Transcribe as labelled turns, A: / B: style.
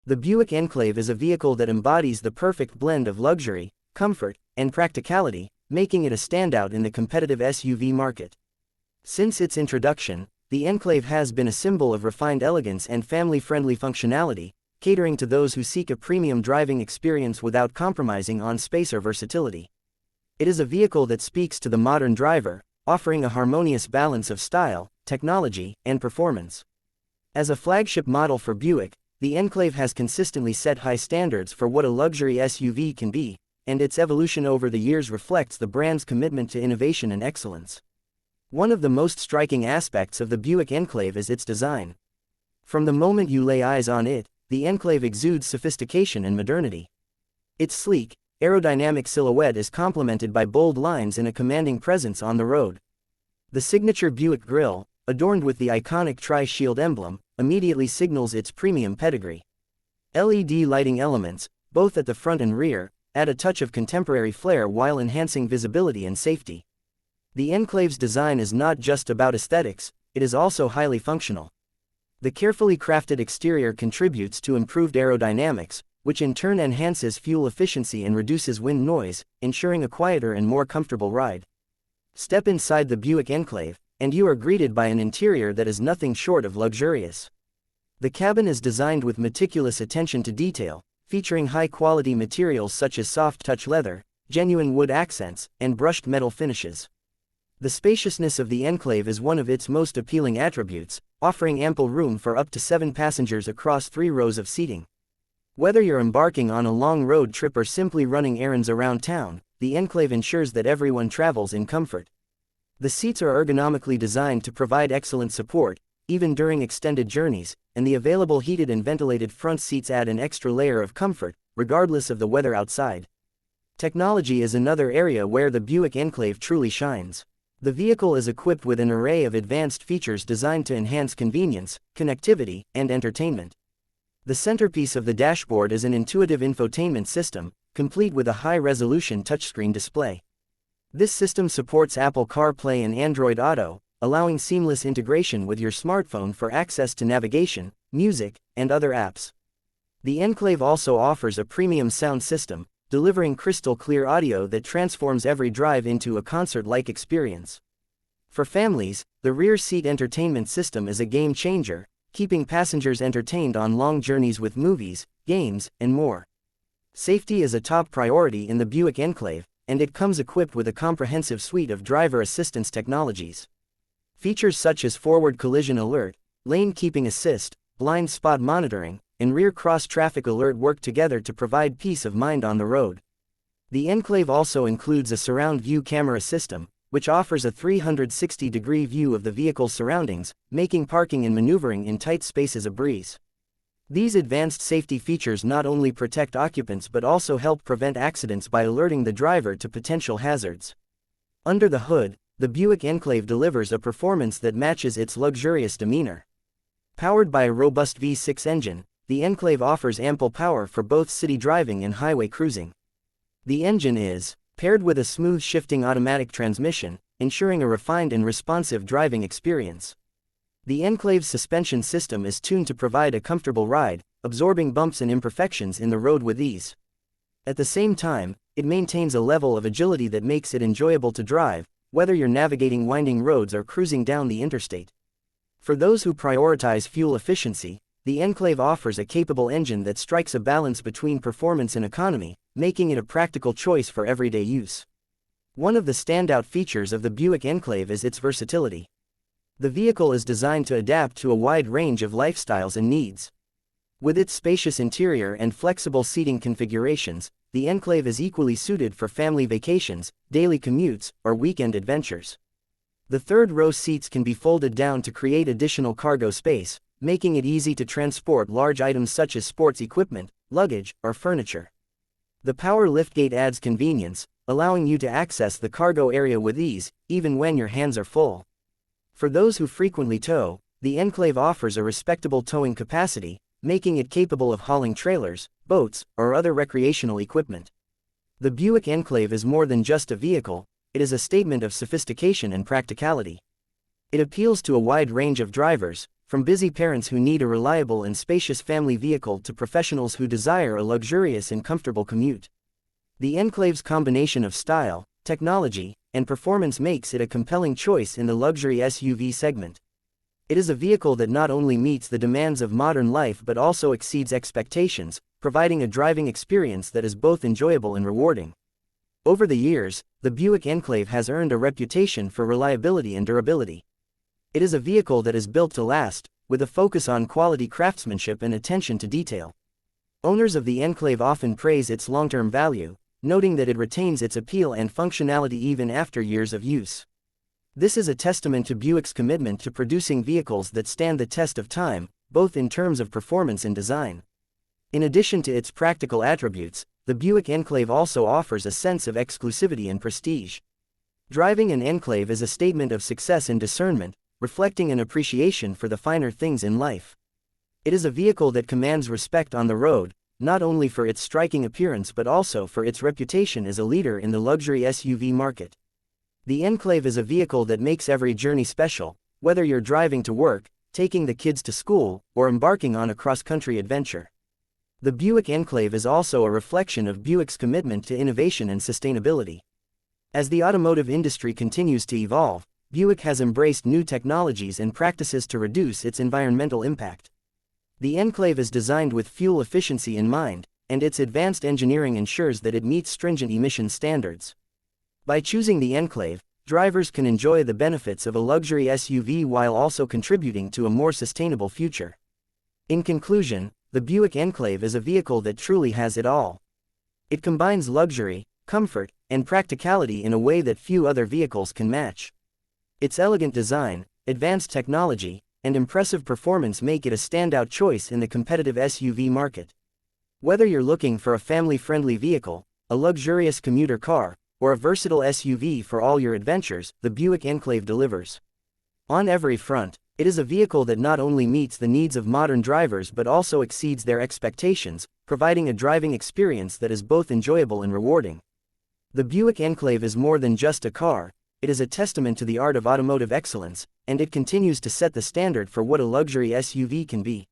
A: The Buick Enclave is a vehicle that embodies the perfect blend of luxury, comfort, and practicality, making it a standout in the competitive SUV market. Since its introduction, the Enclave has been a symbol of refined elegance and family-friendly functionality, catering to those who seek a premium driving experience without compromising on space or versatility. It is a vehicle that speaks to the modern driver, offering a harmonious balance of style, technology, and performance. As a flagship model for Buick, the Enclave has consistently set high standards for what a luxury SUV can be, and its evolution over the years reflects the brand's commitment to innovation and excellence. One of the most striking aspects of the Buick Enclave is its design. From the moment you lay eyes on it, the Enclave exudes sophistication and modernity. Its sleek, aerodynamic silhouette is complemented by bold lines and a commanding presence on the road. The signature Buick grille, adorned with the iconic tri-shield emblem, immediately signals its premium pedigree. LED lighting elements, both at the front and rear, add a touch of contemporary flair while enhancing visibility and safety. The Enclave's design is not just about aesthetics, it is also highly functional. The carefully crafted exterior contributes to improved aerodynamics, which in turn enhances fuel efficiency and reduces wind noise, ensuring a quieter and more comfortable ride. Step inside the Buick Enclave, and you are greeted by an interior that is nothing short of luxurious. The cabin is designed with meticulous attention to detail, featuring high-quality materials such as soft-touch leather, genuine wood accents, and brushed metal finishes. The spaciousness of the Enclave is one of its most appealing attributes, offering ample room for up to 7 passengers across 3 rows of seating. Whether you're embarking on a long road trip or simply running errands around town, the Enclave ensures that everyone travels in comfort. The seats are ergonomically designed to provide excellent support, even during extended journeys, and the available heated and ventilated front seats add an extra layer of comfort, regardless of the weather outside. Technology is another area where the Buick Enclave truly shines. The vehicle is equipped with an array of advanced features designed to enhance convenience, connectivity, and entertainment. The centerpiece of the dashboard is an intuitive infotainment system, complete with a high-resolution touchscreen display. This system supports Apple CarPlay and Android Auto, allowing seamless integration with your smartphone for access to navigation, music, and other apps. The Enclave also offers a premium sound system, delivering crystal-clear audio that transforms every drive into a concert-like experience. For families, the rear seat entertainment system is a game-changer, keeping passengers entertained on long journeys with movies, games, and more. Safety is a top priority in the Buick Enclave, and it comes equipped with a comprehensive suite of driver assistance technologies. Features such as forward collision alert, lane keeping assist, blind spot monitoring, and rear cross-traffic alert work together to provide peace of mind on the road. The Enclave also includes a surround view camera system, which offers a 360-degree view of the vehicle's surroundings, making parking and maneuvering in tight spaces a breeze. These advanced safety features not only protect occupants but also help prevent accidents by alerting the driver to potential hazards. Under the hood, the Buick Enclave delivers a performance that matches its luxurious demeanor. Powered by a robust V6 engine, the Enclave offers ample power for both city driving and highway cruising. The engine is paired with a smooth shifting automatic transmission, ensuring a refined and responsive driving experience. The Enclave's suspension system is tuned to provide a comfortable ride, absorbing bumps and imperfections in the road with ease. At the same time, it maintains a level of agility that makes it enjoyable to drive, whether you're navigating winding roads or cruising down the interstate. For those who prioritize fuel efficiency, the Enclave offers a capable engine that strikes a balance between performance and economy, making it a practical choice for everyday use. One of the standout features of the Buick Enclave is its versatility. The vehicle is designed to adapt to a wide range of lifestyles and needs. With its spacious interior and flexible seating configurations, the Enclave is equally suited for family vacations, daily commutes, or weekend adventures. The third-row seats can be folded down to create additional cargo space, making it easy to transport large items such as sports equipment, luggage, or furniture. The power liftgate adds convenience, allowing you to access the cargo area with ease, even when your hands are full. For those who frequently tow, the Enclave offers a respectable towing capacity, making it capable of hauling trailers, boats, or other recreational equipment. The Buick Enclave is more than just a vehicle, it is a statement of sophistication and practicality. It appeals to a wide range of drivers, from busy parents who need a reliable and spacious family vehicle to professionals who desire a luxurious and comfortable commute. The Enclave's combination of style, technology, and performance makes it a compelling choice in the luxury SUV segment. It is a vehicle that not only meets the demands of modern life but also exceeds expectations, providing a driving experience that is both enjoyable and rewarding. Over the years, the Buick Enclave has earned a reputation for reliability and durability. It is a vehicle that is built to last, with a focus on quality craftsmanship and attention to detail. Owners of the Enclave often praise its long-term value, noting that it retains its appeal and functionality even after years of use. This is a testament to Buick's commitment to producing vehicles that stand the test of time, both in terms of performance and design. In addition to its practical attributes, the Buick Enclave also offers a sense of exclusivity and prestige. Driving an Enclave is a statement of success and discernment, reflecting an appreciation for the finer things in life. It is a vehicle that commands respect on the road, not only for its striking appearance but also for its reputation as a leader in the luxury SUV market. The Enclave is a vehicle that makes every journey special, whether you're driving to work, taking the kids to school, or embarking on a cross-country adventure. The Buick Enclave is also a reflection of Buick's commitment to innovation and sustainability. As the automotive industry continues to evolve, Buick has embraced new technologies and practices to reduce its environmental impact. The Enclave is designed with fuel efficiency in mind, and its advanced engineering ensures that it meets stringent emission standards. By choosing the Enclave, drivers can enjoy the benefits of a luxury SUV while also contributing to a more sustainable future. In conclusion, the Buick Enclave is a vehicle that truly has it all. It combines luxury, comfort, and practicality in a way that few other vehicles can match. Its elegant design, advanced technology, and impressive performance make it a standout choice in the competitive SUV market. Whether you're looking for a family-friendly vehicle, a luxurious commuter car, or a versatile SUV for all your adventures, the Buick Enclave delivers. On every front, it is a vehicle that not only meets the needs of modern drivers but also exceeds their expectations, providing a driving experience that is both enjoyable and rewarding. The Buick Enclave is more than just a car. It is a testament to the art of automotive excellence, and it continues to set the standard for what a luxury SUV can be.